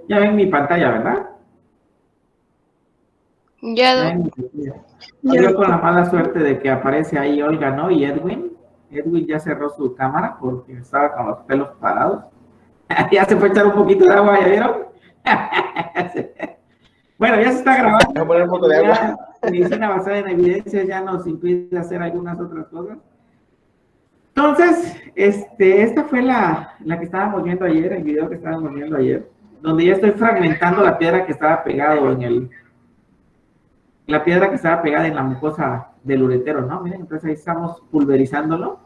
Ya ven mi pantalla, ¿verdad? Ya Ya, ven mi pantalla. Yo con la mala suerte de que aparece ahí Olga, ¿no? Y Edwin. Edwin ya cerró su cámara porque estaba con los pelos parados. Ya se fue a echar un poquito de agua, ¿ya vieron? Bueno, ya se está Voy a grabando. poner un poco de agua. Ya medicina basada en evidencias ya nos impide hacer algunas otras cosas. Entonces, esta fue la que estábamos viendo ayer, el video que estábamos viendo ayer, donde ya estoy fragmentando la piedra que estaba pegado la piedra que estaba pegada en la mucosa del uretero, ¿no? Miren, entonces ahí estamos pulverizándolo.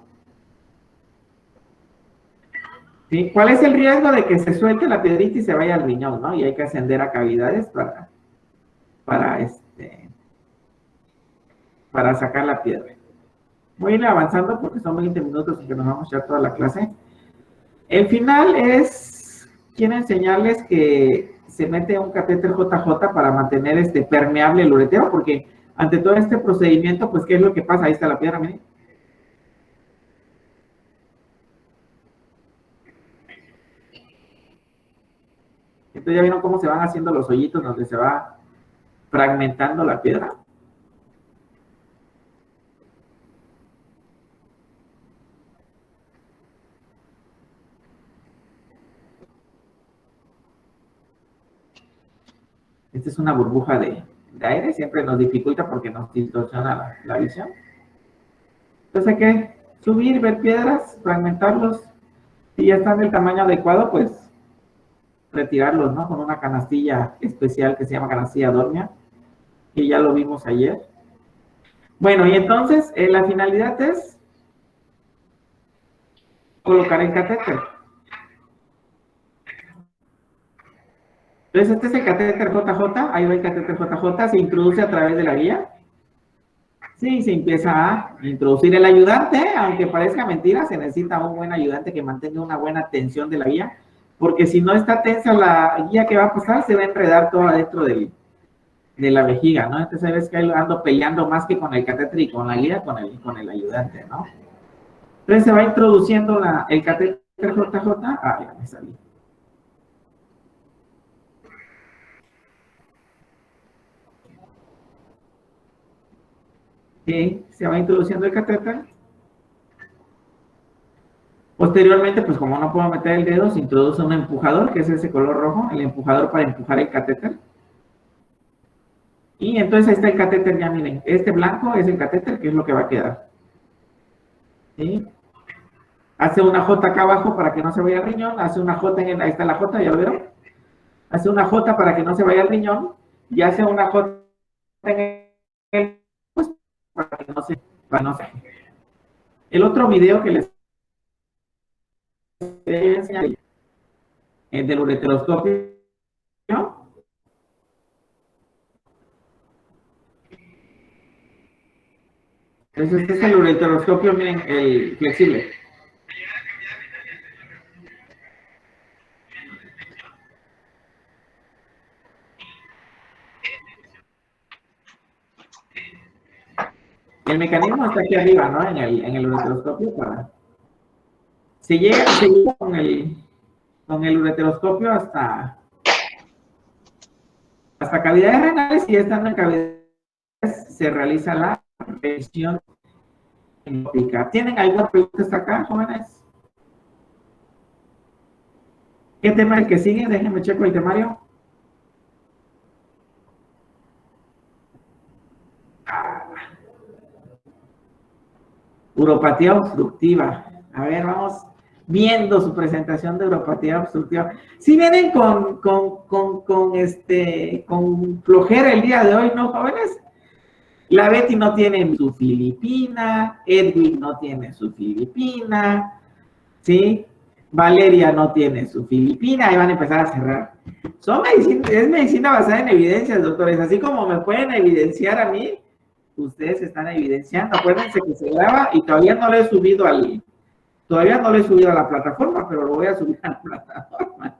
¿Sí? ¿Cuál es el riesgo de que se suelte la piedrita y se vaya al riñón, ¿no? Y hay que ascender a cavidades para, para sacar la piedra. Voy a ir avanzando porque son 20 minutos y que nos vamos a echar toda la clase. El final quiero enseñarles que se mete un catéter JJ para mantener permeable el uretero, porque ante todo este procedimiento, pues, ¿qué es lo que pasa? Ahí está la piedra, miren. Entonces ya vieron cómo se van haciendo los hoyitos donde se va fragmentando la piedra. Esta es una burbuja de aire, siempre nos dificulta porque nos distorsiona la visión. Entonces hay que subir, ver piedras, fragmentarlos. Si ya están del tamaño adecuado, pues retirarlos, ¿no? Con una canastilla especial que se llama canastilla dormia, que ya lo vimos ayer. Bueno, y entonces la finalidad es colocar el catéter. Entonces este es el catéter JJ, ahí va el catéter JJ, se introduce a través de la guía. Sí, se empieza a introducir el ayudante, aunque parezca mentira, se necesita un buen ayudante que mantenga una buena tensión de la guía, porque si no está tensa la guía que va a pasar, se va a enredar todo adentro de la vejiga, ¿no? Entonces sabes que ahí ando peleando más que con el catéter y con la guía, con el ayudante, ¿no? Entonces se va introduciendo el catéter JJ, ya me salí. Sí, se va introduciendo el catéter. Posteriormente, pues como no puedo meter el dedo, se introduce un empujador, que es ese color rojo, el empujador para empujar el catéter. Y entonces ahí está el catéter, ya miren, este blanco es el catéter, que es lo que va a quedar. ¿Sí? Hace una J acá abajo para que no se vaya al riñón, hace una J ahí está la J, ¿ya lo vieron? Hace una J para que no se vaya al riñón, y hace una J en el, pues, para que no se. El otro video que les enseñé, el del ureteroscopio, entonces este es el ureteroscopio, miren, el flexible. El mecanismo está aquí arriba, ¿no? En el ureteroscopio se llega con el ureteroscopio hasta cavidades renales, y estando en cavidades se realiza la revisión endoscópica. ¿Tienen alguna pregunta hasta acá, jóvenes? ¿Qué tema es el que sigue? Déjenme checo el temario. Uropatía obstructiva. A ver, vamos viendo su presentación de uropatía obstructiva. Si vienen con flojera el día de hoy, ¿no, jóvenes? La Betty no tiene su filipina, Edwin no tiene su filipina, ¿sí? Valeria no tiene su filipina, ahí van a empezar a cerrar. Es medicina basada en evidencias, doctores. Así como me pueden evidenciar a mí, ustedes están evidenciando. Acuérdense que se graba y todavía no lo he subido a la plataforma, pero lo voy a subir a la plataforma.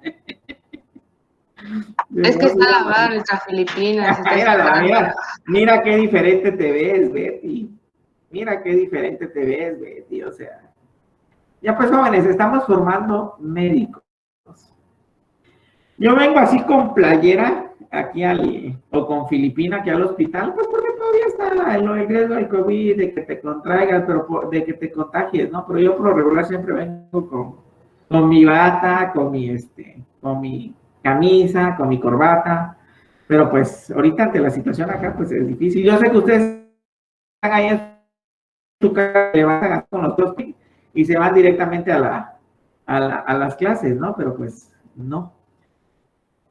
es que está lavada nuestra Filipinas. Mira qué diferente te ves, Betty. Mira qué diferente te ves, Betty. O sea, ya pues, jóvenes, estamos formando médicos. Yo vengo así con playera aquí o con Filipina aquí al hospital, pues porque todavía está el riesgo del COVID, de que te contraigas, de que te contagies, ¿no? Pero yo por lo regular siempre vengo con mi bata, con mi camisa, con mi corbata, pero pues ahorita ante la situación acá, pues es difícil. Yo sé que ustedes están ahí en su casa, levantan con los dos y se van directamente a las clases, ¿no? Pero pues no.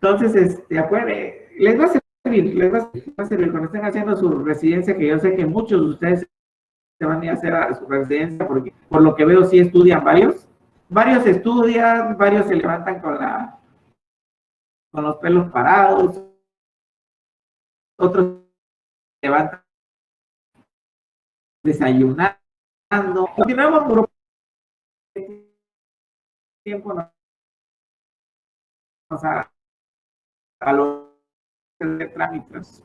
Entonces, acuérdense, les va a servir, va a servir cuando estén haciendo su residencia, que yo sé que muchos de ustedes se van a ir a hacer a su residencia, porque por lo que veo sí estudian varios estudian, varios se levantan con los pelos parados, otros se levantan desayunando. Continuamos por tiempo a los trámites.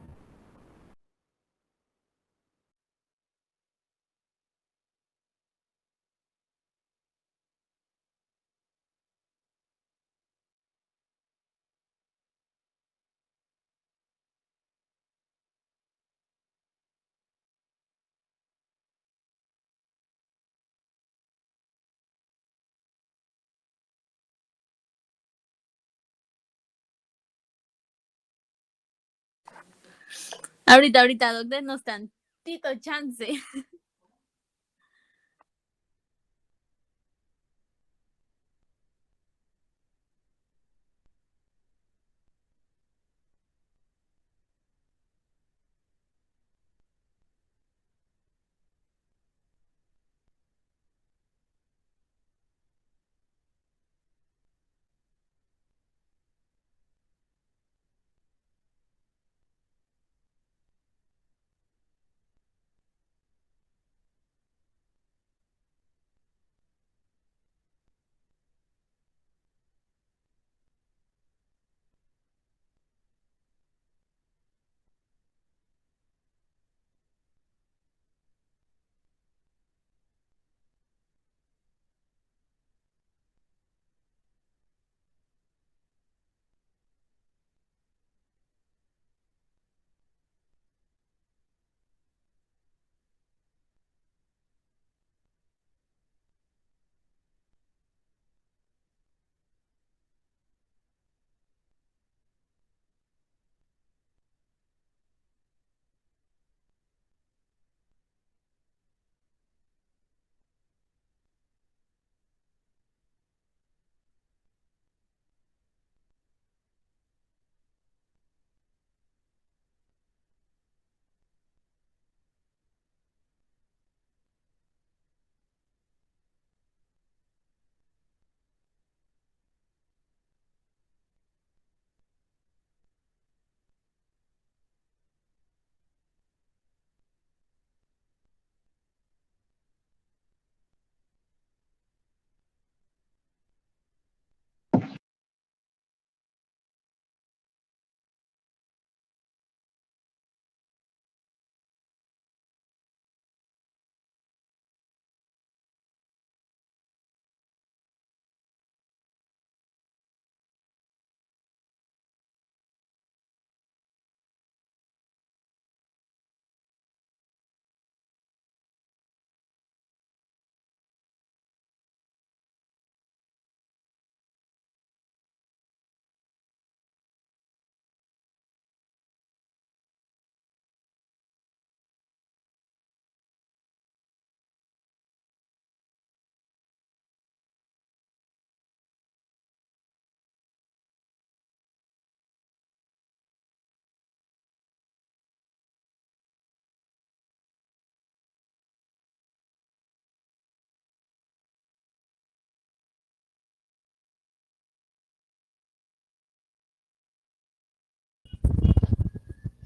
Ahorita, Doc, denos tantito chance.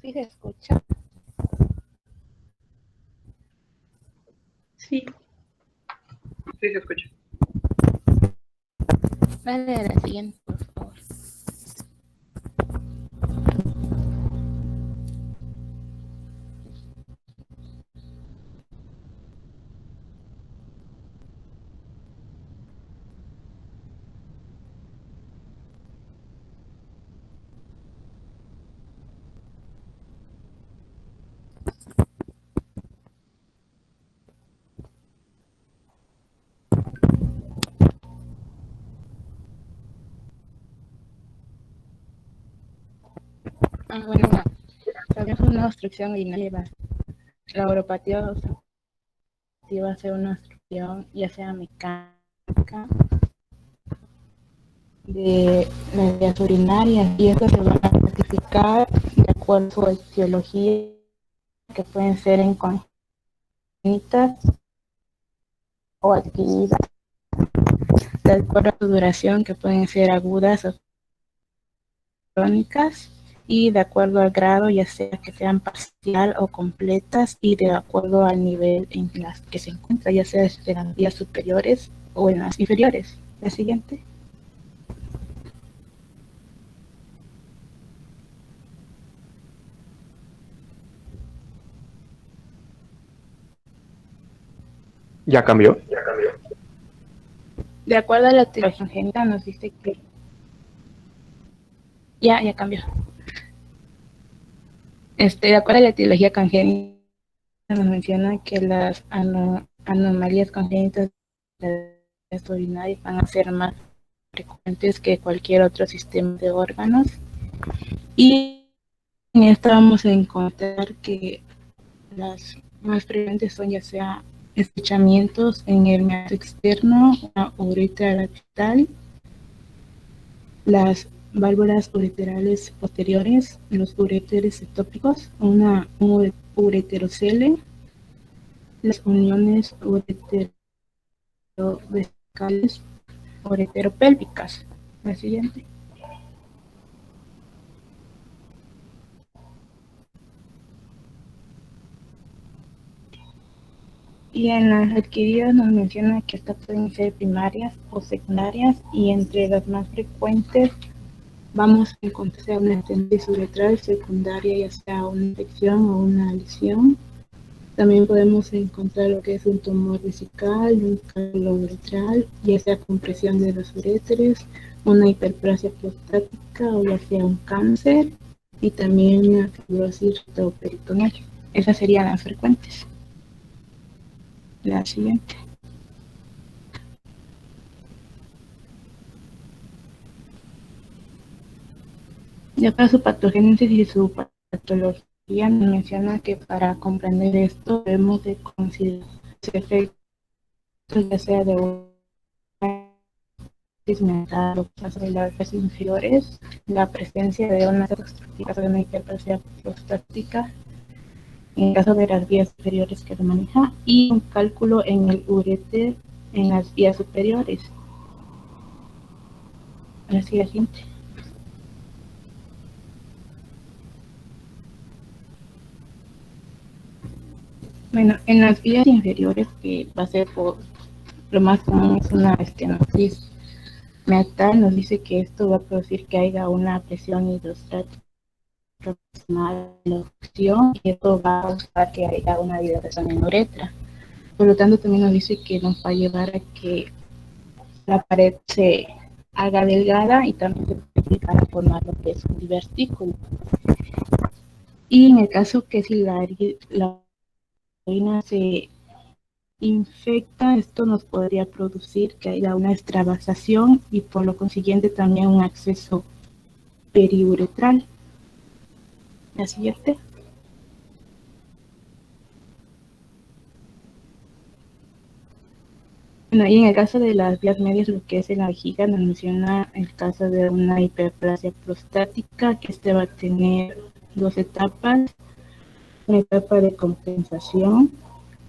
¿Sí se escucha? Sí. Sí se escucha. Vale, a la siguiente, por favor. Bueno, también es una obstrucción urinaria. La uropatía obstructiva va a ser una obstrucción ya sea mecánica de las vías urinarias y estas se van a clasificar de acuerdo a su etiología, que pueden ser en congénitas o adquiridas, de acuerdo a su duración, que pueden ser agudas o crónicas, y de acuerdo al grado, ya sea que sean parcial o completas, y de acuerdo al nivel en las que se encuentra, ya sea en las vías superiores o en las inferiores. La siguiente. Ya cambió. De acuerdo a la etiología congénita, nos dice que ya cambió. De acuerdo a la etiología congénita, nos menciona que las anomalías congénitas de las urinarias van a ser más frecuentes que cualquier otro sistema de órganos, y en esta vamos a encontrar que las más frecuentes son ya sea estrechamientos en el meato externo, una uretra lateral, las válvulas ureterales posteriores, los uréteres ectópicos, un ureterocele, las uniones ureterovesicales, ureteropélvicas. La siguiente. Y en las adquiridas nos menciona que estas pueden ser primarias o secundarias, y entre las más frecuentes vamos a encontrar una estenosis uretral secundaria, ya sea una infección o una lesión. También podemos encontrar lo que es un tumor vesical, un cálculo uretral, ya sea compresión de los uréteres, una hiperplasia prostática o ya sea un cáncer, y también una fibrosis retroperitoneal. Esas serían las frecuentes. La siguiente. Ya para su patogénesis y su patología, nos menciona que para comprender esto debemos de considerar los efectos ya sea de una dismentada sobre las vías inferiores, la presencia de unas obstructivas de una hiperplasia prostática en caso de las vías superiores que lo maneja, y un cálculo en el uréter en las vías superiores. La siguiente. Bueno, en las vías inferiores, que va a ser por lo más común, es una estenosis meatal, nos dice que esto va a producir que haya una presión hidrostática proximal a la opción, y esto va a causar que haya una dilatación en uretra. Por lo tanto, también nos dice que nos va a llevar a que la pared se haga delgada y también se puede llegar a formar lo que es un divertículo. Y en el caso que si la orina se infecta, esto nos podría producir que haya una extravasación y por lo consiguiente también un acceso periuretral. La siguiente. Bueno, y en el caso de las vías medias, lo que es en la vejiga, nos menciona el caso de una hiperplasia prostática, que este va a tener dos etapas. Una etapa de compensación,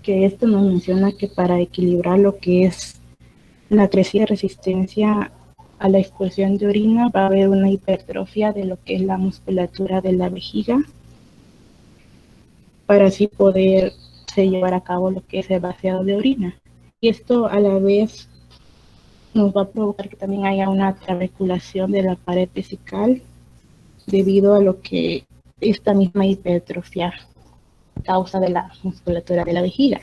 que esto nos menciona que para equilibrar lo que es la crecida resistencia a la expulsión de orina, va a haber una hipertrofia de lo que es la musculatura de la vejiga, para así poder llevar a cabo lo que es el vaciado de orina. Y esto a la vez nos va a provocar que también haya una trabeculación de la pared vesical, debido a lo que esta misma hipertrofia causa de la musculatura de la vejiga.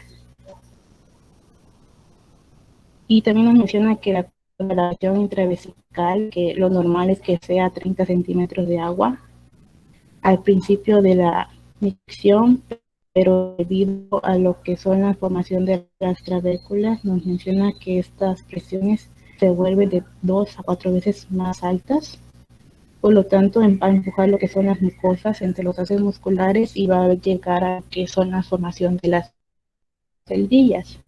Y también nos menciona que la coloración intravesical, que lo normal es que sea 30 centímetros de agua al principio de la micción, pero debido a lo que son la formación de las trabéculas, nos menciona que estas presiones se vuelven de 2 a 4 veces más altas, Por lo tanto, va a empujar lo que son las mucosas entre los vasos musculares y va a llegar a que son la formación de las celdillas.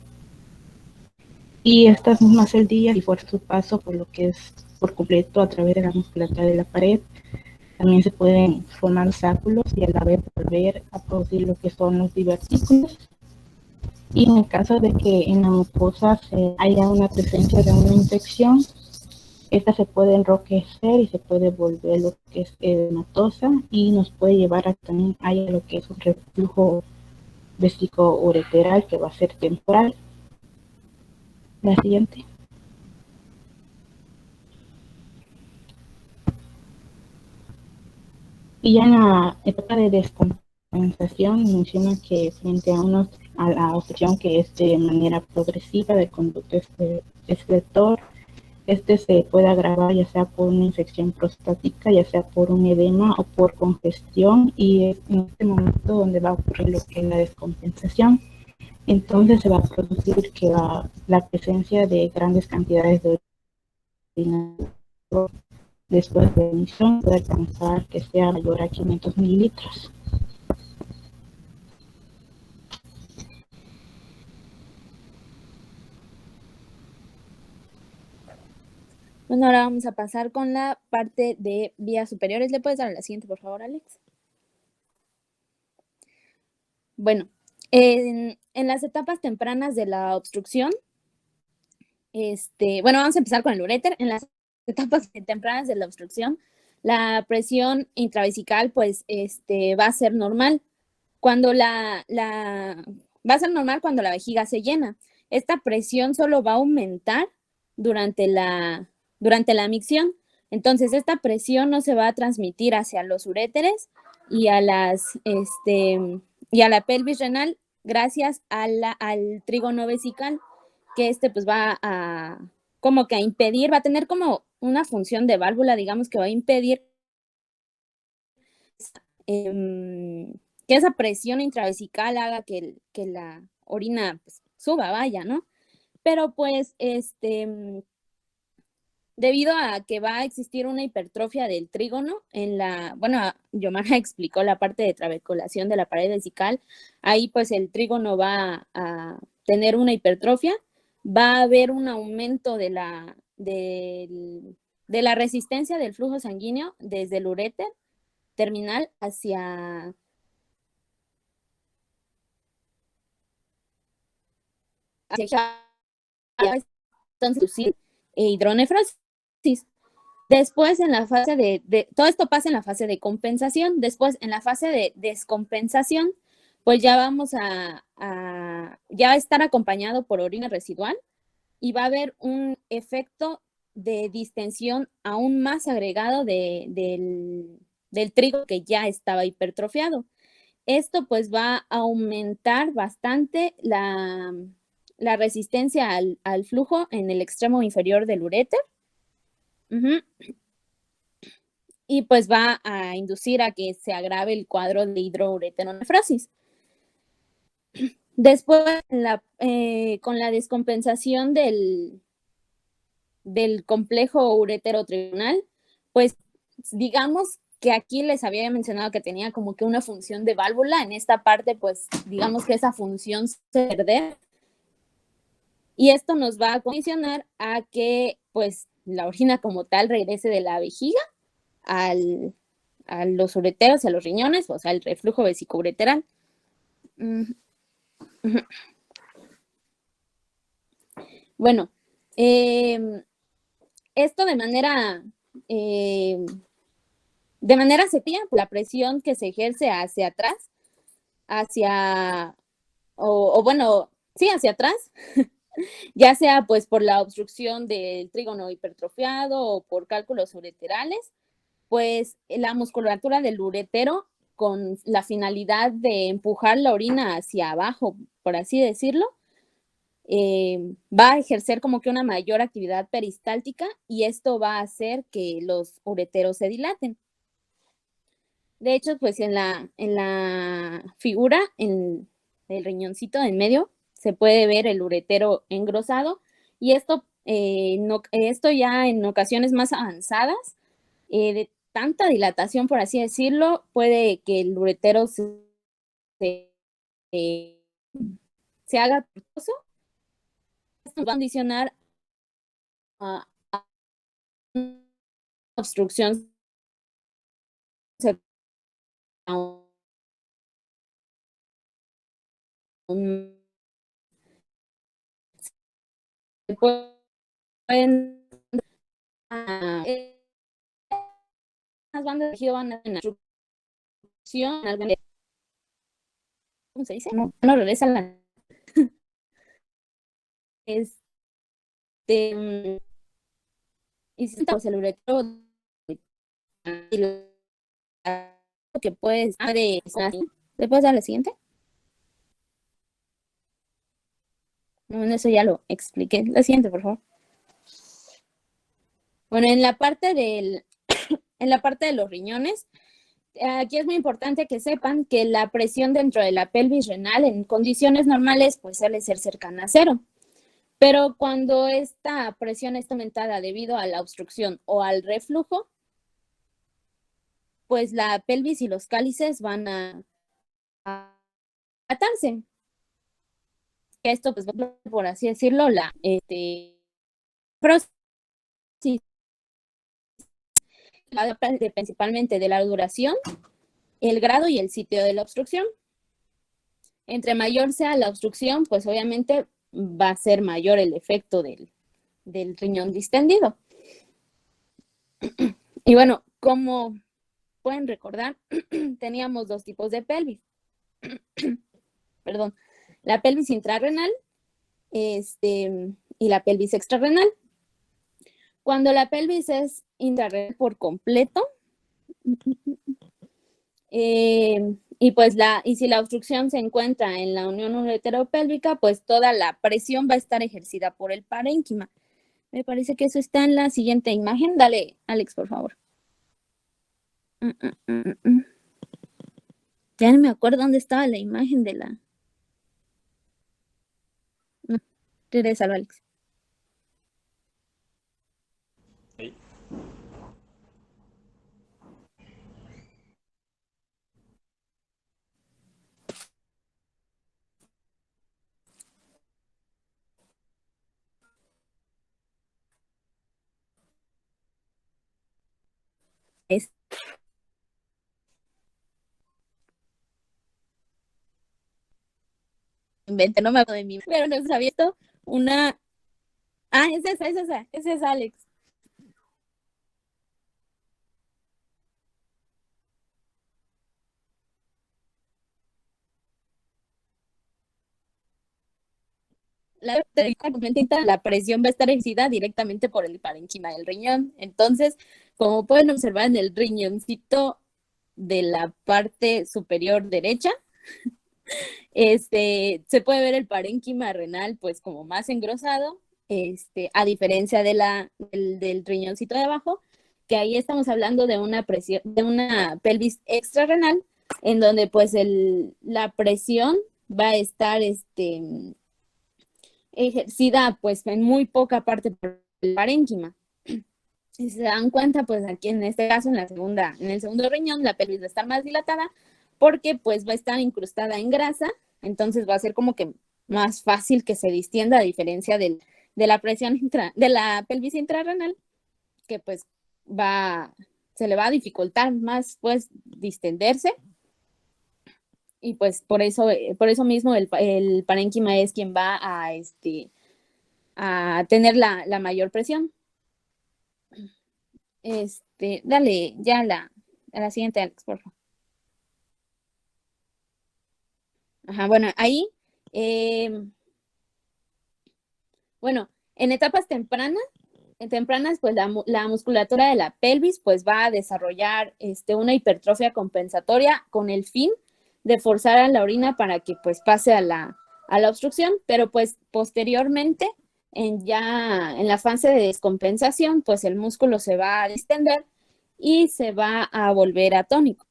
Y estas mismas celdillas, y por su paso por lo que es por completo a través de la musculatura de la pared, también se pueden formar obstáculos y a la vez volver a producir lo que son los divertículos. Y en el caso de que en la mucosa haya una presencia de una infección, esta se puede enrojecer y se puede volver lo que es edematosa y nos puede llevar a también haya lo que es un reflujo vesíco-ureteral que va a ser temporal. La siguiente. Y ya en la etapa de descompensación menciona que frente a la obstrucción que es de manera progresiva del conducto excretor, se puede agravar ya sea por una infección prostática, ya sea por un edema o por congestión, y es en este momento donde va a ocurrir lo que es la descompensación. Entonces se va a producir que la presencia de grandes cantidades de orina después de emisión puede alcanzar que sea mayor a 500 mililitros. Bueno, ahora vamos a pasar con la parte de vías superiores. ¿Le puedes dar a la siguiente, por favor, Alex? Bueno, en las etapas tempranas de la obstrucción, bueno, vamos a empezar con el uréter. En las etapas tempranas de la obstrucción, la presión intravesical, pues, va a ser normal. Cuando va a ser normal cuando la vejiga se llena. Esta presión solo va a aumentar durante la micción. Entonces, esta presión no se va a transmitir hacia los uréteres y a la pelvis renal gracias al trígono vesical, que pues va a como que a impedir, va a tener como una función de válvula, digamos, que va a impedir que esa presión intravesical haga que la orina pues, suba, vaya, ¿no? Pero pues, debido a que va a existir una hipertrofia del trígono, bueno, Yomara explicó la parte de trabeculación de la pared vesical, ahí pues el trígono va a tener una hipertrofia, va a haber un aumento de la resistencia del flujo sanguíneo desde el uréter terminal hacia entonces hidronefrosis. Después en la fase todo esto pasa en la fase de compensación. Después en la fase de descompensación, pues ya vamos a estar acompañado por orina residual y va a haber un efecto de distensión aún más agregado del trigo que ya estaba hipertrofiado. Esto pues va a aumentar bastante la resistencia al flujo en el extremo inferior del uréter. Y pues va a inducir a que se agrave el cuadro de hidroureteronefrosis. Después, con la descompensación del complejo ureterotrigonal, pues digamos que aquí les había mencionado que tenía como que una función de válvula. En esta parte, pues digamos que esa función se pierde. Y esto nos va a condicionar a que pues la orina como tal regrese de la vejiga a los ureteros y a los riñones, o sea, el reflujo vesicoureteral. Bueno, esto de manera sencilla, la presión que se ejerce hacia atrás, hacia atrás, ya sea pues por la obstrucción del trígono hipertrofiado o por cálculos ureterales, pues la musculatura del uretero, con la finalidad de empujar la orina hacia abajo, por así decirlo, va a ejercer como que una mayor actividad peristáltica y esto va a hacer que los ureteros se dilaten. De hecho, pues en la figura, en el riñoncito en medio, se puede ver el uretero engrosado y esto ya en ocasiones más avanzadas tanta dilatación, por así decirlo, puede que el uretero se, se haga tortuoso. Esto va a condicionar a una obstrucción a un, se pueden las bandas de tejido van a tener obstrucción, ¿cómo se dice? No regresa la y si pues el uretero y lo que puedes ¿le puedes dar la siguiente? Bueno, eso ya lo expliqué. La siguiente, por favor. Bueno, en la parte de los riñones, aquí es muy importante que sepan que la presión dentro de la pelvis renal en condiciones normales pues suele ser cercana a cero. Pero cuando esta presión está aumentada debido a la obstrucción o al reflujo, pues la pelvis y los cálices van a atarse. Esto, pues, por así decirlo, próxima depende principalmente de la duración, el grado y el sitio de la obstrucción. Entre mayor sea la obstrucción, pues obviamente va a ser mayor el efecto del riñón distendido. Y bueno, como pueden recordar, teníamos dos tipos de pelvis. Perdón, la pelvis intrarrenal y la pelvis extrarrenal. Cuando la pelvis es intrarrenal por completo, y si la obstrucción se encuentra en la unión ureteropélvica, pues toda la presión va a estar ejercida por el parénquima. Me parece que eso está en la siguiente imagen. Dale, Alex, por favor. Ya no me acuerdo dónde estaba la imagen de la... Regrésalo, Alex. Ahí. Inventé, no me acuerdo de mí. Pero nos había visto una... Ah, es esa, Alex. La presión va a estar ejercida directamente por el parénquima del riñón. Entonces, como pueden observar en el riñoncito de la parte superior derecha, se puede ver el parénquima renal pues como más engrosado, a diferencia del riñoncito de abajo, que ahí estamos hablando de una presión, de una pelvis extrarrenal, en donde pues la presión va a estar ejercida pues en muy poca parte por el parénquima. Si se dan cuenta, pues aquí en este caso, en el segundo riñón, la pelvis va a estar más dilatada porque pues va a estar incrustada en grasa, entonces va a ser como que más fácil que se distienda, a diferencia de la presión de la pelvis intrarrenal, que pues se le va a dificultar más pues distenderse, y pues por eso mismo el parénquima es quien va a tener la mayor presión. Dale ya a la siguiente, Alex, por favor. Ajá, bueno, ahí, bueno, en etapas tempranas, pues la musculatura de la pelvis pues va a desarrollar una hipertrofia compensatoria con el fin de forzar a la orina para que pues pase a la obstrucción, pero pues posteriormente, en la fase de descompensación, pues el músculo se va a distender y se va a volver atónico,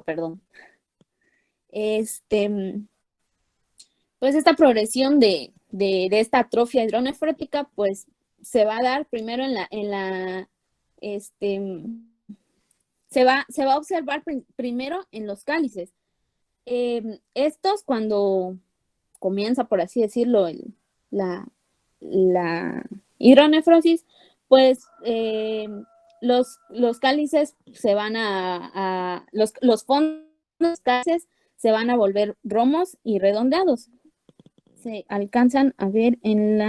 perdón. Pues esta progresión de esta atrofia hidronefrótica, pues se va a dar primero en se va a observar primero en los cálices. Estos, cuando comienza, por así decirlo, la hidronefrosis, pues los cálices se van los fondos de los cálices se van a volver romos y redondeados. Se alcanzan a ver en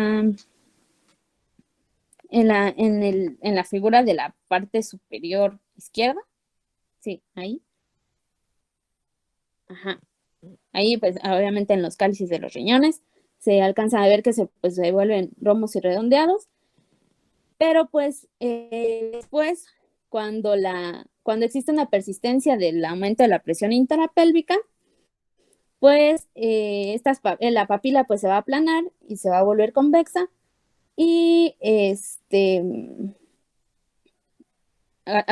la figura de la parte superior izquierda. Sí, ahí. Ajá. Ahí, pues, obviamente en los cálices de los riñones se alcanza a ver que se vuelven romos y redondeados. Pero, pues, después, cuando existe una persistencia del aumento de la presión intrapélvica, pues, la papila, pues, se va a aplanar y se va a volver convexa. Y,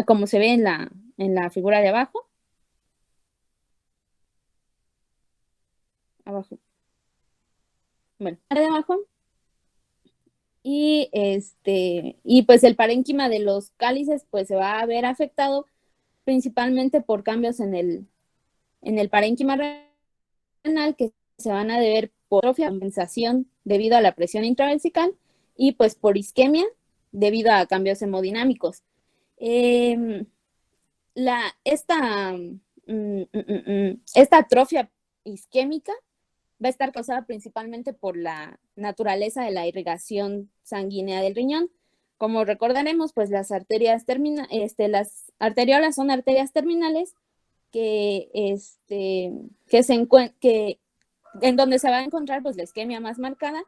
como se ve en la figura de abajo, bueno, de abajo, y pues el parénquima de los cálices pues se va a ver afectado principalmente por cambios en el parénquima renal, que se van a deber por atrofia, compensación debido a la presión intravesical, y pues por isquemia debido a cambios hemodinámicos. Esta atrofia isquémica va a estar causada principalmente por la naturaleza de la irrigación sanguínea del riñón. Como recordaremos, pues las arterias las arteriolas son arterias terminales en donde se va a encontrar pues la isquemia más marcada,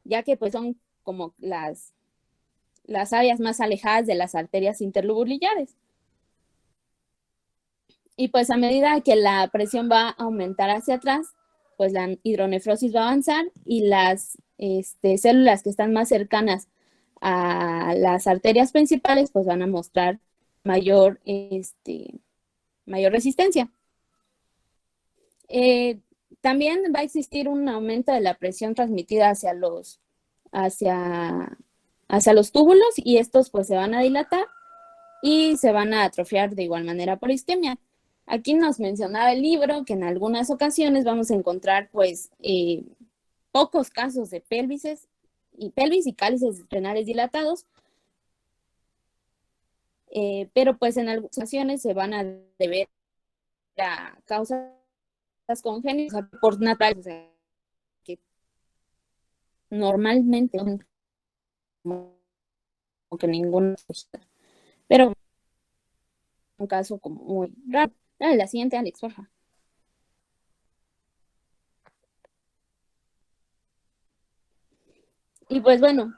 ya que pues son como las áreas más alejadas de las arterias interlobulillares. Y pues a medida que la presión va a aumentar hacia atrás, pues la hidronefrosis va a avanzar y las células que están más cercanas a las arterias principales pues van a mostrar mayor resistencia. También va a existir un aumento de la presión transmitida hacia los túbulos, y estos pues se van a dilatar y se van a atrofiar de igual manera por isquemia. Aquí nos mencionaba el libro que en algunas ocasiones vamos a encontrar pues pocos casos de pelvis y cálices renales dilatados, pero pues en algunas ocasiones se van a deber a causas congénitas, por naturales, o sea, que normalmente como que ninguna, pero un caso como muy raro. Dale, la siguiente, Alex, por favor. Y pues bueno,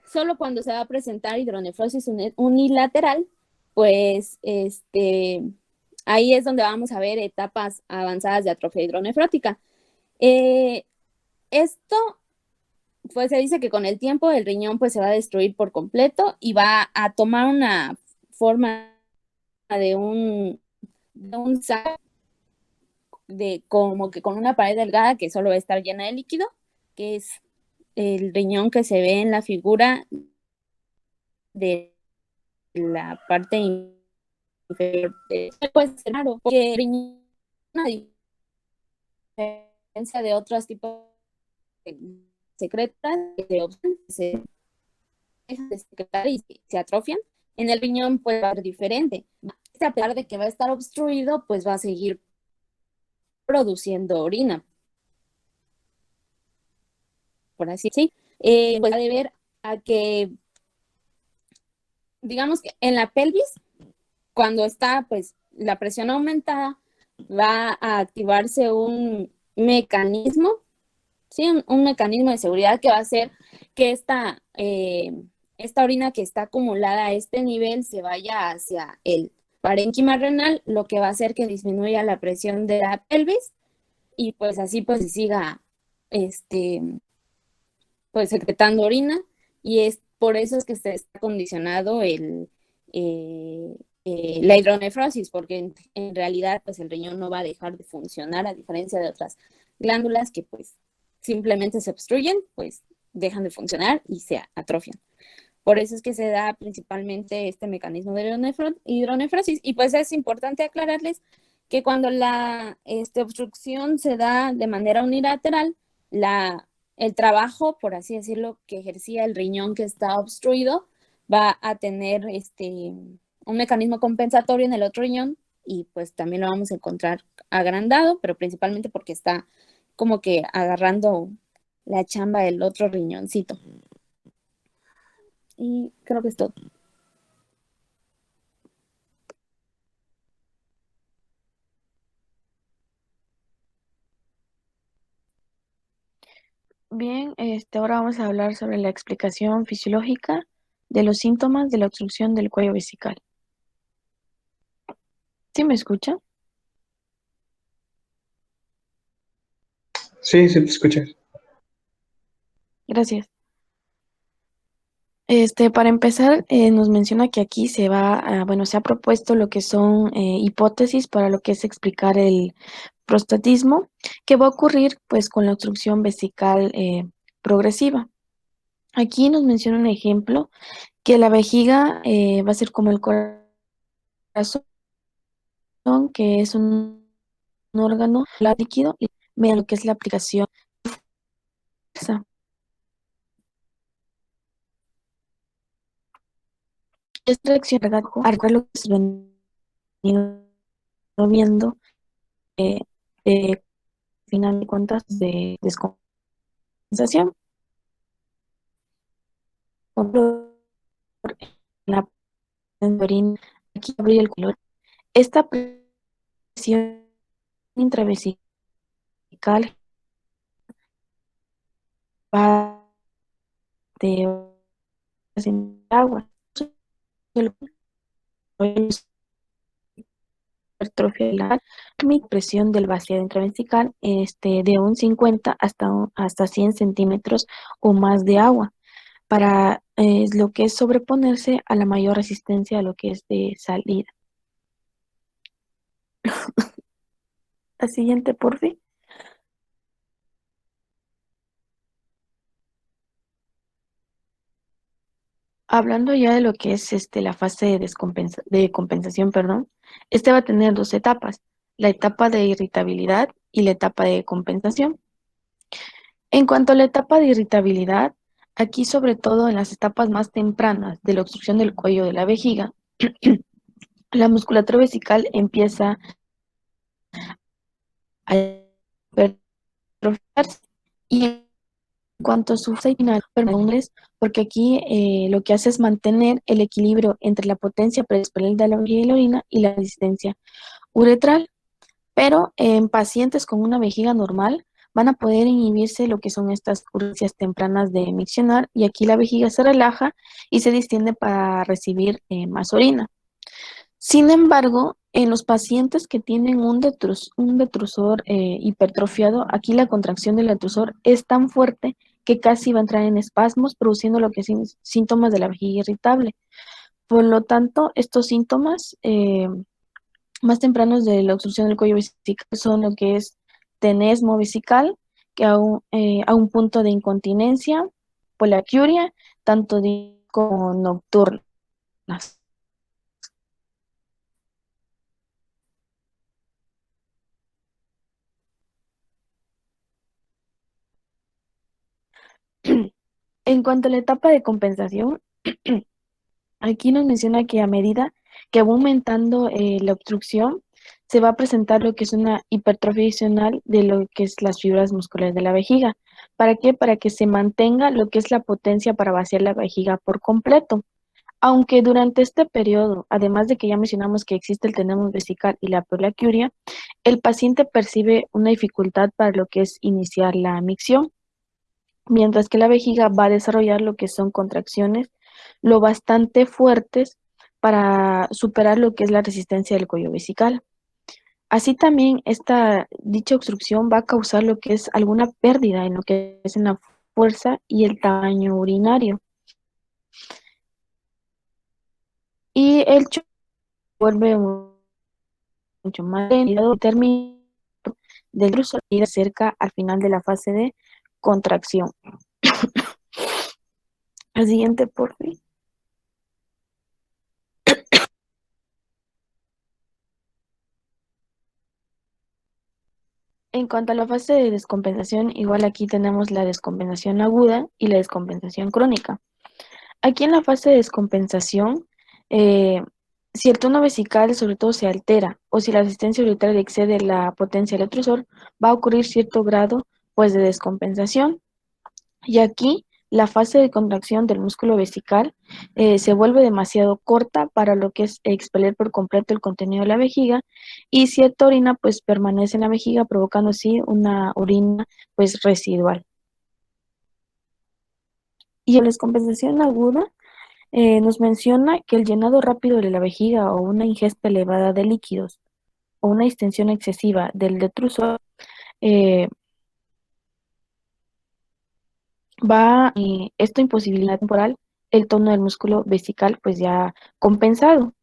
solo cuando se va a presentar hidronefrosis unilateral, pues ahí es donde vamos a ver etapas avanzadas de atrofia hidronefrótica. Esto, pues se dice que con el tiempo el riñón pues se va a destruir por completo y va a tomar una forma de un saco, como que con una pared delgada que solo va a estar llena de líquido, que es el riñón que se ve en la figura de la parte inferior. Puede ser raro, porque el riñón, a diferencia de otros tipos de secretas, se dejan de secretar y se atrofian. En el riñón puede ser diferente. A pesar de que va a estar obstruido, pues va a seguir produciendo orina, por así decirlo. Pues va a deber a que, digamos que en la pelvis, cuando está pues la presión aumentada, va a activarse un mecanismo, ¿sí? Un mecanismo de seguridad que va a hacer que esta orina que está acumulada a este nivel se vaya hacia el parénquima renal, lo que va a hacer que disminuya la presión de la pelvis y pues así pues siga pues secretando orina, y es por eso es que se está condicionado la hidronefrosis, porque en realidad pues el riñón no va a dejar de funcionar, a diferencia de otras glándulas que pues simplemente se obstruyen, pues dejan de funcionar y se atrofian. Por eso es que se da principalmente este mecanismo de hidronefrosis. Y pues es importante aclararles que cuando la obstrucción se da de manera unilateral, el trabajo, por así decirlo, que ejercía el riñón que está obstruido, va a tener un mecanismo compensatorio en el otro riñón y pues también lo vamos a encontrar agrandado, pero principalmente porque está como que agarrando la chamba del otro riñoncito. Y creo que es todo. Bien, ahora vamos a hablar sobre la explicación fisiológica de los síntomas de la obstrucción del cuello vesical. ¿Sí me escucha? Sí, sí, te escuché. Gracias. Para empezar, nos menciona que aquí se ha propuesto lo que son hipótesis para lo que es explicar el prostatismo, que va a ocurrir pues con la obstrucción vesical progresiva. Aquí nos menciona un ejemplo que la vejiga va a ser como el corazón, que es un órgano líquido y mediante lo que es la aplicación de fuerza. Esta reacción al lo que se venido viendo eh, de final de cuentas de descompensación. Por ejemplo, la orina, aquí abrir el color. Esta presión intravesical va de agua. Hipertrofia mi presión del vaciado intravesical de un 50 hasta 100 centímetros o más de agua para lo que es sobreponerse a la mayor resistencia a lo que es de salida. La siguiente, por fin. Hablando ya de lo que es la fase de compensación, perdón, va a tener dos etapas, la etapa de irritabilidad y la etapa de compensación. En cuanto a la etapa de irritabilidad, aquí sobre todo en las etapas más tempranas de la obstrucción del cuello de la vejiga, la musculatura vesical empieza a hipertrofiarse y en cuanto a su final, porque aquí lo que hace es mantener el equilibrio entre la potencia preespinal de la vejiga y la orina y la resistencia uretral. Pero en pacientes con una vejiga normal van a poder inhibirse lo que son estas urgencias tempranas de miccionar y aquí la vejiga se relaja y se distiende para recibir más orina. Sin embargo, en los pacientes que tienen un detrusor hipertrofiado, aquí la contracción del detrusor es tan fuerte que casi va a entrar en espasmos, produciendo lo que es síntomas de la vejiga irritable. Por lo tanto, estos síntomas más tempranos de la obstrucción del cuello vesical son lo que es tenesmo vesical, que a un punto de incontinencia, poliaquiuria, tanto como nocturnas. En cuanto a la etapa de compensación, aquí nos menciona que a medida que va aumentando la obstrucción, se va a presentar lo que es una hipertrofia adicional de lo que es las fibras musculares de la vejiga. ¿Para qué? Para que se mantenga lo que es la potencia para vaciar la vejiga por completo. Aunque durante este periodo, además de que ya mencionamos que existe el tenemos vesical y la poliaquiuria, el paciente percibe una dificultad para lo que es iniciar la micción, mientras que la vejiga va a desarrollar lo que son contracciones lo bastante fuertes para superar lo que es la resistencia del cuello vesical. Así también dicha obstrucción va a causar lo que es alguna pérdida en lo que es en la fuerza y el tamaño urinario. Y el vuelve mucho más lento y termina del intruso y cerca al final de la fase de contracción. El siguiente, por fin. En cuanto a la fase de descompensación, igual aquí tenemos la descompensación aguda y la descompensación crónica. Aquí en la fase de descompensación, eh, si el tono vesical sobre todo se altera o si la resistencia ureteral excede la potencia del electrosol, va a ocurrir cierto grado pues, de descompensación. Y aquí la fase de contracción del músculo vesical se vuelve demasiado corta para lo que es expeler por completo el contenido de la vejiga y cierta orina pues permanece en la vejiga provocando así una orina pues residual. Y en la descompensación aguda nos menciona que el llenado rápido de la vejiga o una ingesta elevada de líquidos o una distensión excesiva del detrusor eh, esto imposibilita temporal el tono del músculo vesical pues ya compensado,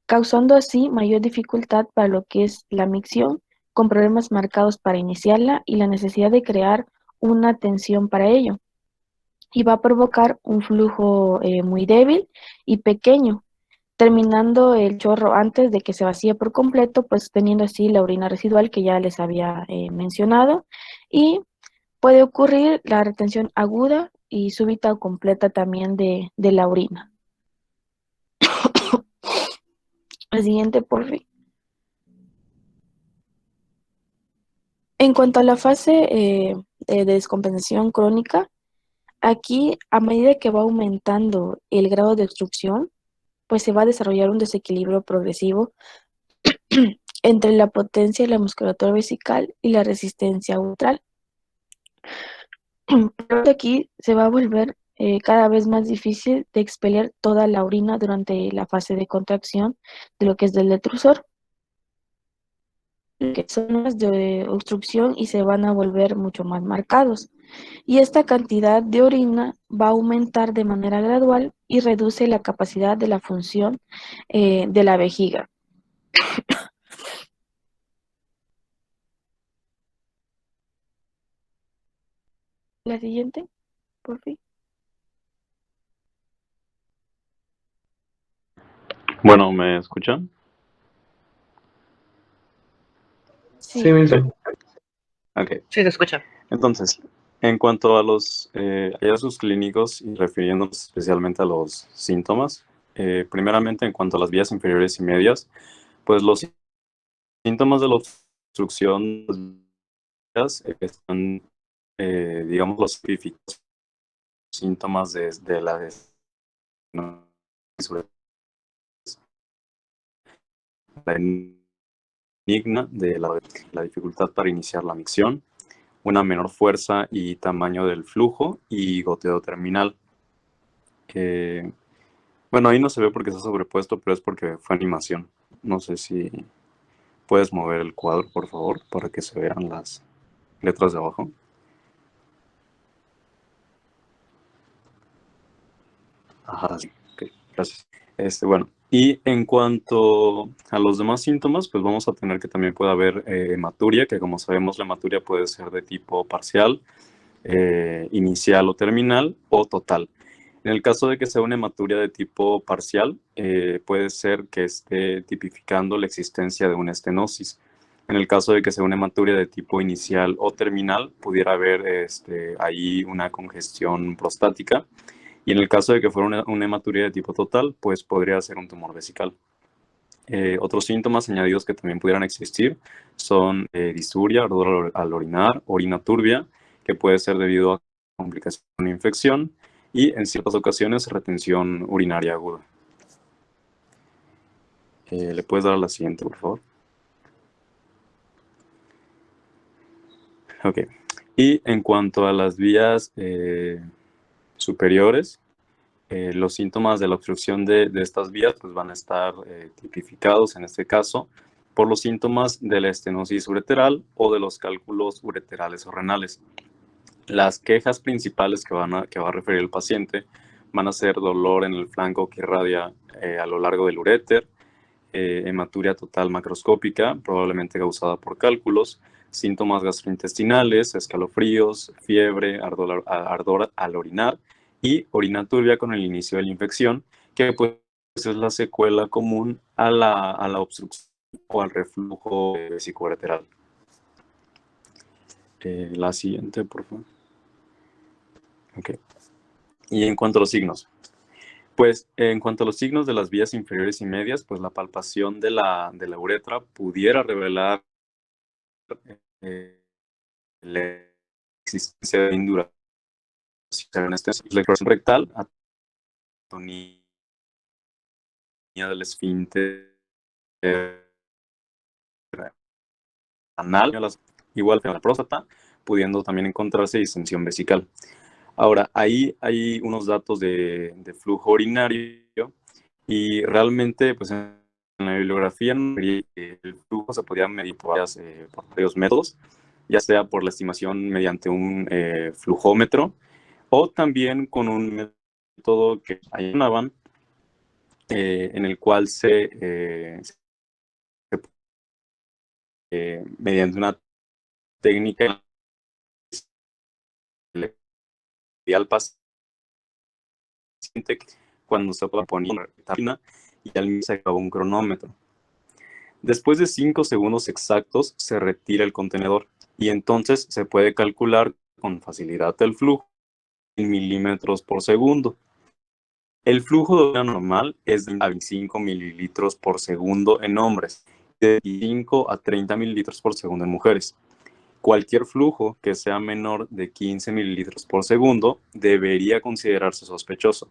causando así mayor dificultad para lo que es la micción, con problemas marcados para iniciarla y la necesidad de crear una tensión para ello. Y va a provocar un flujo muy débil y pequeño, terminando el chorro antes de que se vacíe por completo, pues teniendo así la orina residual que ya les había mencionado. Y puede ocurrir la retención aguda y súbita o completa también de la orina. El siguiente, por fin. En cuanto a la fase de descompensación crónica, aquí a medida que va aumentando el grado de obstrucción, pues se va a desarrollar un desequilibrio progresivo entre la potencia de la musculatura vesical y la resistencia uretral. Pero aquí se va a volver cada vez más difícil de expeler toda la orina durante la fase de contracción de lo que es del detrusor, que son zonas de obstrucción y se van a volver mucho más marcados. Y esta cantidad de orina va a aumentar de manera gradual y reduce la capacidad de la función de la vejiga. La siguiente, por fin. Bueno, ¿me escuchan? Sí, Sí. sí. Ok. Sí, se escucha. Entonces, en cuanto a los hallazgos clínicos y refiriéndonos especialmente a los síntomas, primeramente en cuanto a las vías inferiores y medias, pues los síntomas de la obstrucción están, digamos, los típicos síntomas de la enigma de la dificultad para iniciar la micción, una menor fuerza y tamaño del flujo y goteo terminal. Bueno, ahí no se ve porque está sobrepuesto, pero es porque fue animación. No sé si puedes mover el cuadro, por favor, para que se vean las letras de abajo. Ajá, sí. Okay, gracias. Bueno, y en cuanto a los demás síntomas, pues vamos a tener que también puede haber hematuria, que como sabemos la hematuria puede ser de tipo parcial, inicial o terminal o total. En el caso de que sea una hematuria de tipo parcial, puede ser que esté tipificando la existencia de una estenosis. En el caso de que sea una hematuria de tipo inicial o terminal, pudiera haber ahí una congestión prostática. Y en el caso de que fuera una hematuria de tipo total, pues podría ser un tumor vesical. Otros síntomas añadidos que también pudieran existir son disuria, ardor al orinar, orina turbia, que puede ser debido a complicación de una infección, y en ciertas ocasiones retención urinaria aguda. ¿Le puedes dar a la siguiente, por favor? Ok. Y en cuanto a las vías superiores, los síntomas de la obstrucción de estas vías pues, van a estar tipificados, en este caso, por los síntomas de la estenosis ureteral o de los cálculos ureterales o renales. Las quejas principales que va a referir el paciente van a ser dolor en el flanco que irradia a lo largo del uréter, hematuria total macroscópica, probablemente causada por cálculos, síntomas gastrointestinales, escalofríos, fiebre, ardor al orinar y orina turbia con el inicio de la infección, que pues es la secuela común a la obstrucción o al reflujo vesicoureteral. La siguiente, por favor. Ok. Y en cuanto a los signos, pues en cuanto a los signos de las vías inferiores y medias, pues la palpación de la uretra pudiera revelar la existencia de induración la exploración rectal, atonía del esfínter anal, igual que en la próstata, pudiendo también encontrarse distensión vesical. Ahora, ahí hay unos datos de flujo urinario y realmente, pues en la bibliografía el flujo se podía medir por varios métodos, ya sea por la estimación mediante un flujómetro o también con un método que llamaban en el cual mediante una técnica le pedía al paciente cuando se ponía una retina y al mismo se acabó un cronómetro. Después de 5 segundos exactos se retira el contenedor y entonces se puede calcular con facilidad el flujo en milímetros por segundo. El flujo de orina normal es de 25 mililitros por segundo en hombres y de 25 a 30 mililitros por segundo en mujeres. Cualquier flujo que sea menor de 15 mililitros por segundo debería considerarse sospechoso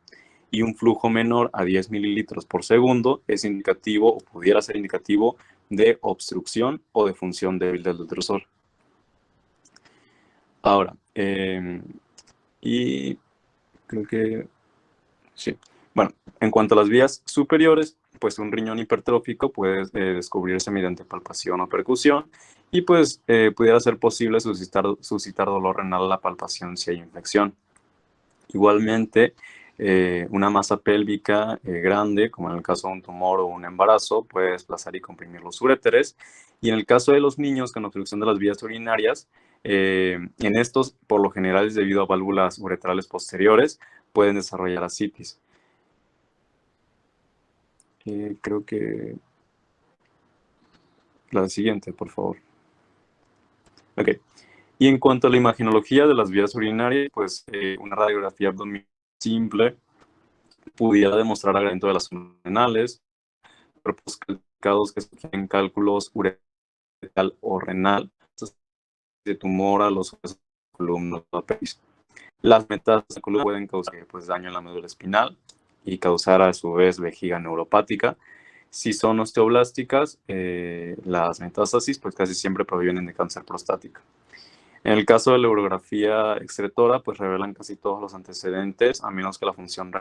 y un flujo menor a 10 mililitros por segundo es indicativo o pudiera ser indicativo de obstrucción o de función débil del detrusor. Ahora, y creo que sí. Bueno, en cuanto a las vías superiores, pues un riñón hipertrófico puede descubrirse mediante palpación o percusión y pues pudiera ser posible suscitar dolor renal a la palpación si hay infección. Igualmente, una masa pélvica grande, como en el caso de un tumor o un embarazo, puede desplazar y comprimir los uréteres. Y en el caso de los niños con obstrucción de las vías urinarias, en estos, por lo general, es debido a válvulas uretrales posteriores, pueden desarrollar ascitis. Creo que la siguiente, por favor. Ok. Y en cuanto a la imagenología de las vías urinarias, pues una radiografía abdominal simple pudiera demostrar agrandamiento de las renales, cuerpos calcados que sugieren cálculos uretal o renal, de tumor a los columnas de la pelvis. Las metástasis pueden causar pues, daño en la médula espinal y causar a su vez vejiga neuropática. Si son osteoblásticas, las metástasis pues casi siempre provienen de cáncer prostático. En el caso de la urografía excretora, pues revelan casi todos los antecedentes, a menos que la función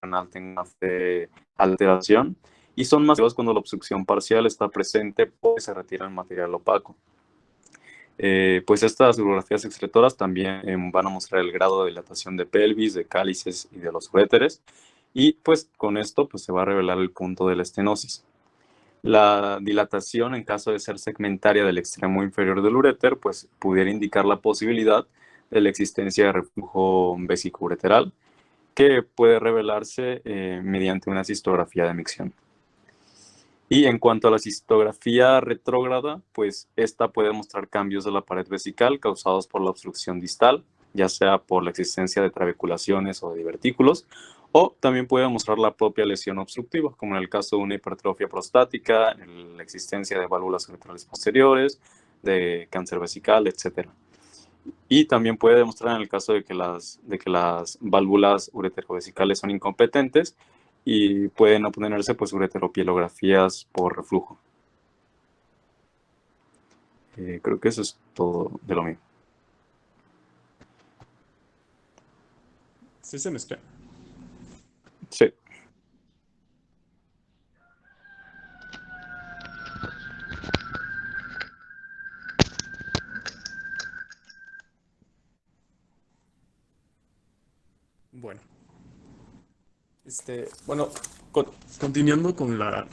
renal tenga alteración, y son más cuando la obstrucción parcial está presente o se retira el material opaco. Pues estas urografías excretoras también van a mostrar el grado de dilatación de pelvis, de cálices y de los uréteres, y pues con esto pues se va a revelar el punto de la estenosis. La dilatación, en caso de ser segmentaria del extremo inferior del uréter, pues pudiera indicar la posibilidad de la existencia de reflujo vesicoureteral, que puede revelarse mediante una cistografía de micción. Y en cuanto a la cistografía retrógrada, pues esta puede mostrar cambios de la pared vesical causados por la obstrucción distal, ya sea por la existencia de trabeculaciones o de divertículos, o también puede mostrar la propia lesión obstructiva, como en el caso de una hipertrofia prostática, la existencia de válvulas uretrales posteriores, de cáncer vesical, etc. Y también puede demostrar en el caso de que las válvulas ureterovesicales son incompetentes y pueden obtenerse pues ureteropielografías por reflujo. Creo que eso es todo de lo mío. Sí se me escucha. Sí. Bueno, bueno, continuando con la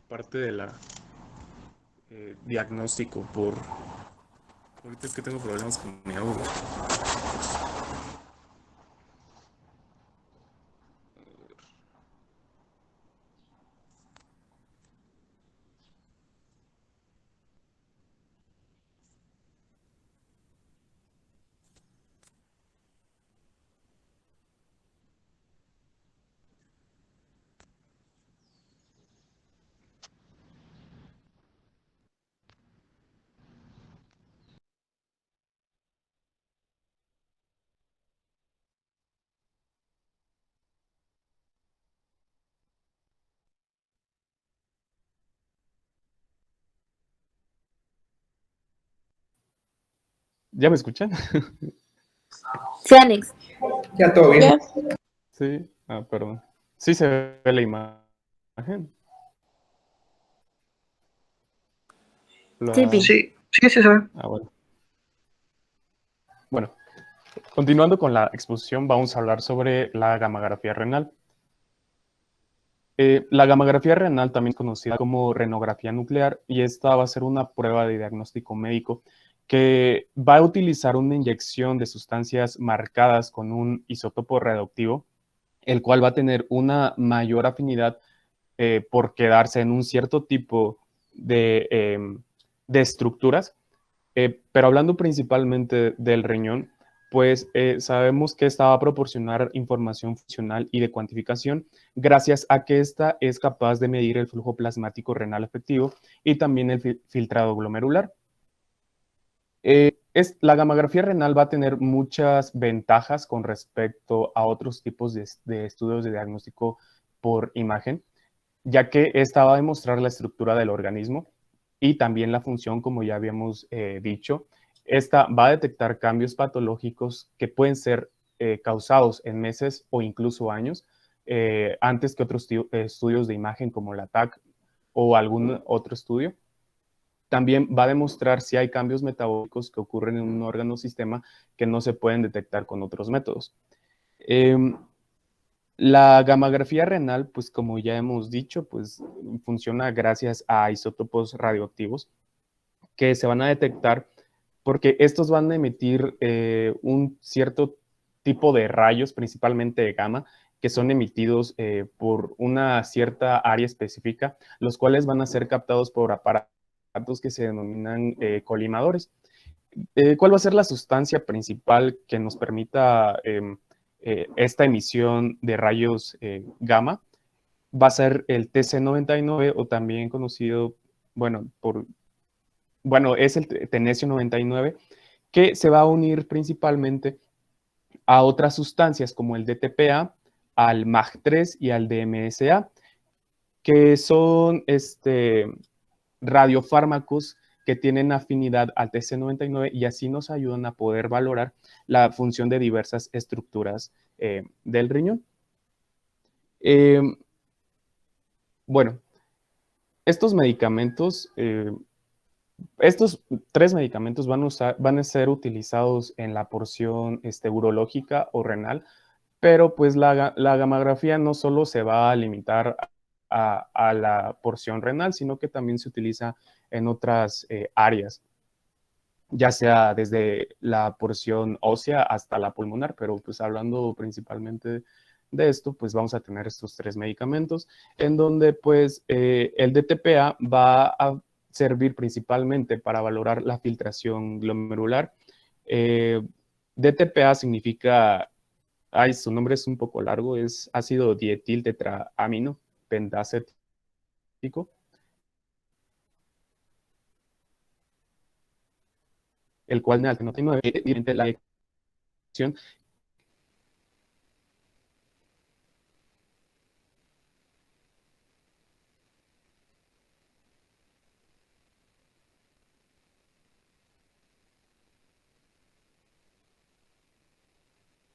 parte de la diagnóstico por... Ahorita es que tengo problemas con mi audio. ¿Ya me escuchan? Sí, Alex. Ya todo bien. Ya, Sí, perdón. Sí se ve la imagen. Sí, Pi. Sí, sí, sí, se ve. Bueno. Bueno, continuando con la exposición, vamos a hablar sobre la gamografía renal. La gamografía renal, también conocida como renografía nuclear, y esta va a ser una prueba de diagnóstico médico que va a utilizar una inyección de sustancias marcadas con un isótopo radioactivo, el cual va a tener una mayor afinidad por quedarse en un cierto tipo de estructuras. Pero hablando principalmente del riñón, pues sabemos que esta va a proporcionar información funcional y de cuantificación gracias a que esta es capaz de medir el flujo plasmático renal efectivo y también el filtrado glomerular. La gamografía renal va a tener muchas ventajas con respecto a otros tipos de estudios de diagnóstico por imagen, ya que esta va a demostrar la estructura del organismo y también la función, como ya habíamos dicho. Esta va a detectar cambios patológicos que pueden ser causados en meses o incluso años, antes que otros estudios de imagen como la TAC o algún otro estudio. También va a demostrar si hay cambios metabólicos que ocurren en un órgano o sistema que no se pueden detectar con otros métodos. La gamografía renal, pues como ya hemos dicho, pues funciona gracias a isótopos radioactivos que se van a detectar porque estos van a emitir un cierto tipo de rayos, principalmente de gamma, que son emitidos por una cierta área específica, los cuales van a ser captados por aparatos que se denominan colimadores. ¿Cuál va a ser la sustancia principal que nos permita esta emisión de rayos gamma? Va a ser el TC99 o también conocido, es el tenesio 99, que se va a unir principalmente a otras sustancias como el DTPA, al MAG3 y al DMSA, que son radiofármacos que tienen afinidad al TC99 y así nos ayudan a poder valorar la función de diversas estructuras del riñón. Bueno, estos medicamentos, estos 3 medicamentos van a ser utilizados en la porción urológica o renal, pero pues la gamografía no solo se va a limitar a la porción renal, sino que también se utiliza en otras áreas, ya sea desde la porción ósea hasta la pulmonar, pero pues hablando principalmente de esto, pues vamos a tener estos 3 medicamentos, en donde pues el DTPA va a servir principalmente para valorar la filtración glomerular. DTPA significa, su nombre es un poco largo, es ácido dietil tetraamino pentacético, el cual en el 99 evidentemente la acción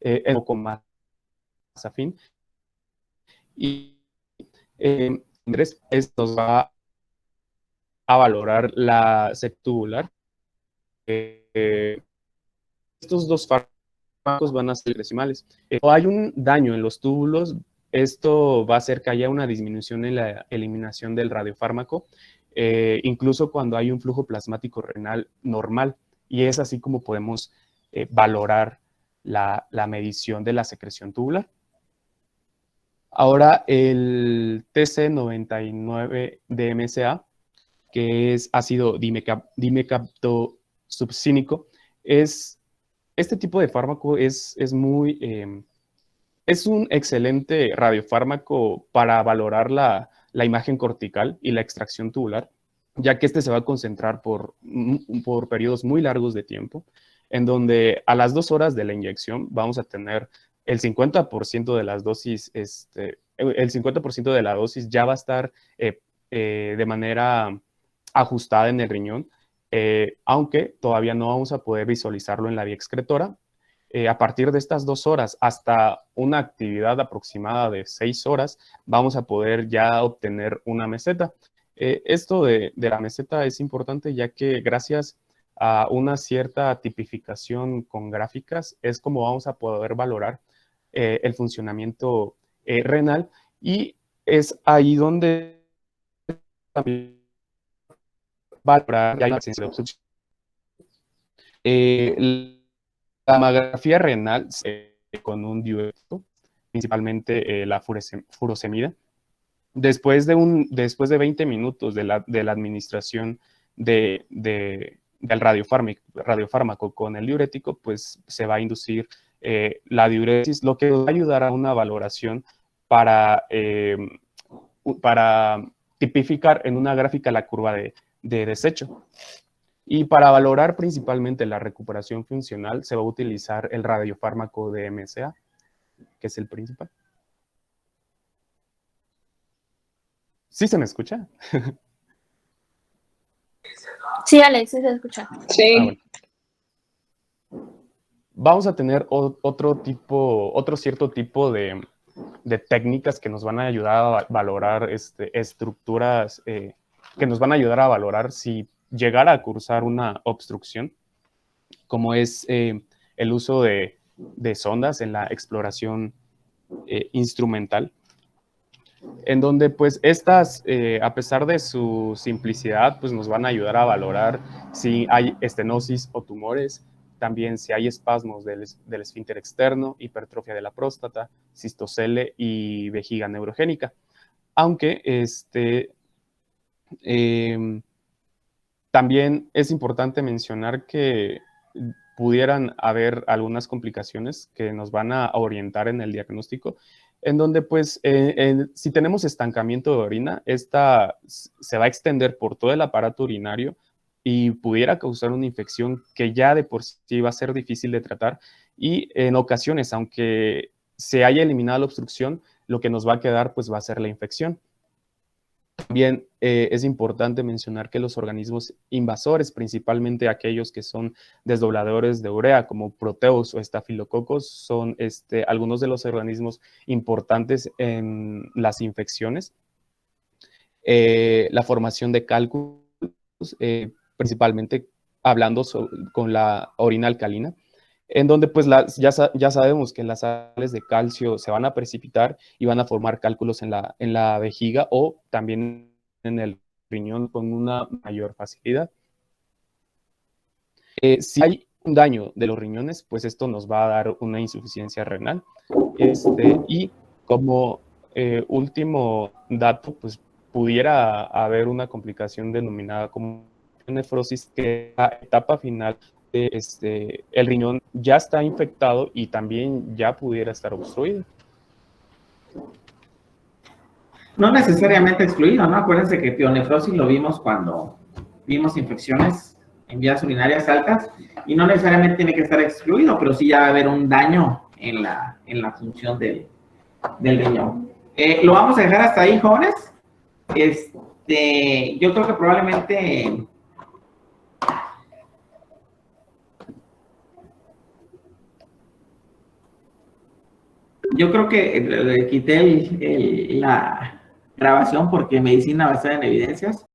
es un poco más afín. Y esto va a valorar la tubular. Estos 2 fármacos van a ser decimales. O hay un daño en los túbulos, esto va a hacer que haya una disminución en la eliminación del radiofármaco, incluso cuando hay un flujo plasmático renal normal. Y es así como podemos valorar la medición de la secreción tubular. Ahora, el TC99-DMSA, que es ácido dimecaptosubcínico, este tipo de fármaco es un excelente radiofármaco para valorar la imagen cortical y la extracción tubular, ya que este se va a concentrar por periodos muy largos de tiempo, en donde a las 2 horas de la inyección vamos a tener el 50% de las dosis, el 50% de la dosis ya va a estar de manera ajustada en el riñón, aunque todavía no vamos a poder visualizarlo en la vía excretora. A partir de estas 2 horas hasta una actividad aproximada de 6 horas, vamos a poder ya obtener una meseta. Esto de la meseta es importante ya que gracias a una cierta tipificación con gráficas es como vamos a poder valorar el funcionamiento renal, y es ahí donde también valorar la presencia de obstrucción. La mamografía renal con un diurético, principalmente la furosemida. Después de 20 minutos de la administración del radiofármaco con el diurético, pues se va a inducir la diuresis, lo que va a ayudar a una valoración para tipificar en una gráfica la curva de desecho. Y para valorar principalmente la recuperación funcional, se va a utilizar el radiofármaco de MSA, que es el principal. ¿Sí se me escucha? Sí, Alex, sí se escucha. Sí. Bueno. Vamos a tener otro cierto tipo de técnicas que nos van a ayudar a valorar estructuras, que nos van a ayudar a valorar si llegara a cursar una obstrucción, como es el uso de sondas en la exploración instrumental, en donde pues estas, a pesar de su simplicidad, pues nos van a ayudar a valorar si hay estenosis o tumores, también si hay espasmos del esfínter externo, hipertrofia de la próstata, cistocele y vejiga neurogénica. Aunque también es importante mencionar que pudieran haber algunas complicaciones que nos van a orientar en el diagnóstico, en donde pues si tenemos estancamiento de orina, esta se va a extender por todo el aparato urinario y pudiera causar una infección que ya de por sí va a ser difícil de tratar, y en ocasiones, aunque se haya eliminado la obstrucción, lo que nos va a quedar pues va a ser la infección. También es importante mencionar que los organismos invasores, principalmente aquellos que son desdobladores de urea, como proteus o estafilococos, son algunos de los organismos importantes en las infecciones. La formación de cálculos, principalmente hablando con la orina alcalina, en donde pues ya sabemos que las sales de calcio se van a precipitar y van a formar cálculos en la vejiga o también en el riñón con una mayor facilidad. Si hay un daño de los riñones, pues esto nos va a dar una insuficiencia renal. Y como último dato, pues pudiera haber una complicación denominada como nefrosis, que es la etapa final de el riñón ya está infectado y también ya pudiera estar obstruido. No necesariamente excluido, ¿no? Acuérdense que pionefrosis lo vimos cuando vimos infecciones en vías urinarias altas, y no necesariamente tiene que estar excluido, pero sí ya va a haber un daño en la función del riñón. Lo vamos a dejar hasta ahí, jóvenes. Yo creo que probablemente le quité la grabación porque medicina basada en evidencias.